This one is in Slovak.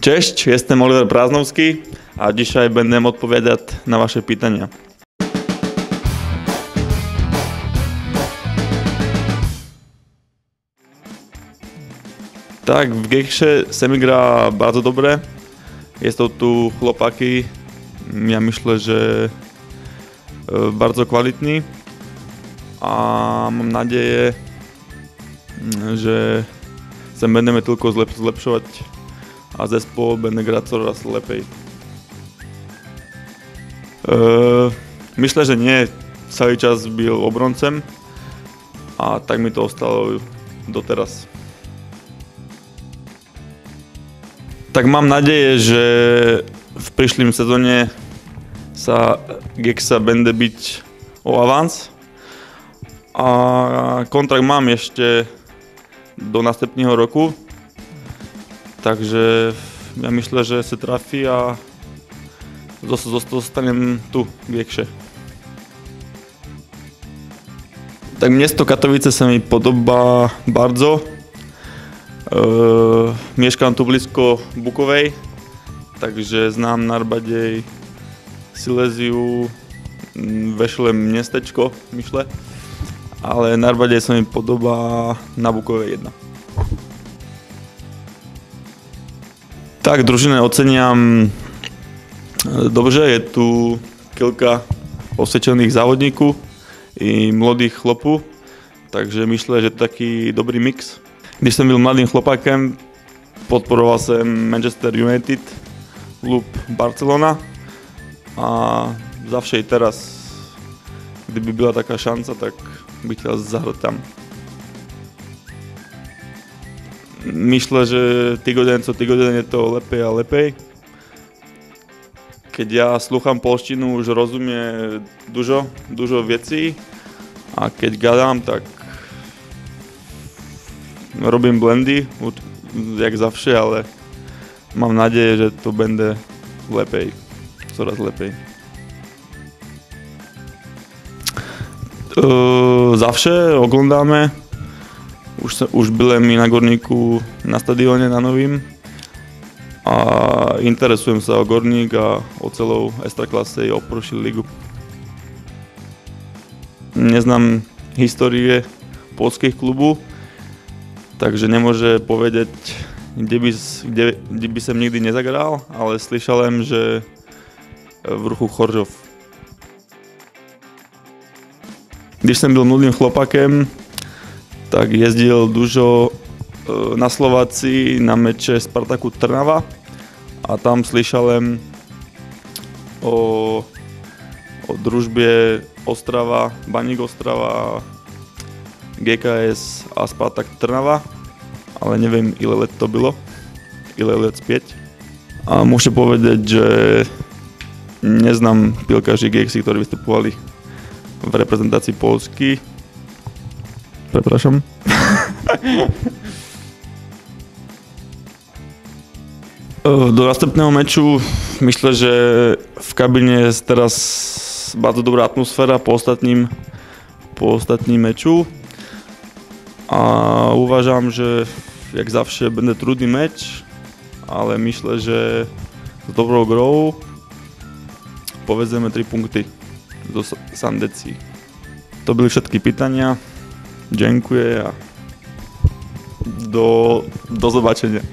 Cześć, jestem Oliver Prázdnovský a dzisiaj będę odpowiadać na wasze pytania. Tak, v Giekše se mi gra bardzo dobre. Jsou tu chlopaky, ja myślę, že bardzo kvalitní a mám nadzieję, že sa budeme tylko zlepšovať a zespół będzie grać coraz lepiej. Myślę, że nie cały czas byl obroncem a tak mi to ostalo doteraz. Tak mám nadzieję, že v prišlým sezóne sa Gieksa bude byť o avans a kontrakt mám ešte do następného roku, takže ja myslím, že sa trafí a zostanem tu v Giekše. Tak město Katowice sa mi podobá bardzo. Mieszkam tu blisko Bukovej, takže znám Narbadej, Sileziu, Vešle městečko, myšle, ale Narbadej sa mi podobá na Bukovej 1. Tak, družine oceniam dobře, je tu kilka osvědčených závodníků i mladých chlopů, takže myšle, že to je taký dobrý mix. Když jsem byl mladým chlopakem, podporoval jsem Manchester United, klub Barcelona a zavše i teraz, kdyby byla taká šanca, tak bych chtěl zahrať tam. Myslím, že týgoden co týgoden je to lepej a lepej. Keď ja slúcham polštinu, už rozumie dużo vecí a keď gadám, tak robím blendy, jak zavše, ale mám nadzieję, že to bude lepej, coraz lepej. Zavše oglądáme, už byłem i na Gorníku na stadióne na novým a interesujem sa o Gorník a o celou Ekstraklase i o prošlú ligu. Neznám histórie polských klubů, takže nemôže povedať, kde by som nikdy nezagral, ale slyšalem, že v Ruchu Choržov. Když som byl mladým chlopakem, tak jezdil dużo na Slovácii na meče Spartaku Trnava a tam slyšalem o družbě Ostrava, Baník Ostrava, GKS a Spartak Trnava, ale neviem, ile let to bylo, ile let zpět. A môžem povedať, že neznám pilkaři Gieksy, ktorí vystupovali v reprezentácii Polsky. Preprašam. Do następného meču myslím, že v kabine je teraz bardzo dobrá atmosféra po ostatním meču. A uważam, že jak zawsze będzie trudný meč, ale myślę, že s dobrou grou povezeme 3 punkty do Sandecí. To byly všetky pytania. Dziękuję a do zobaczenia.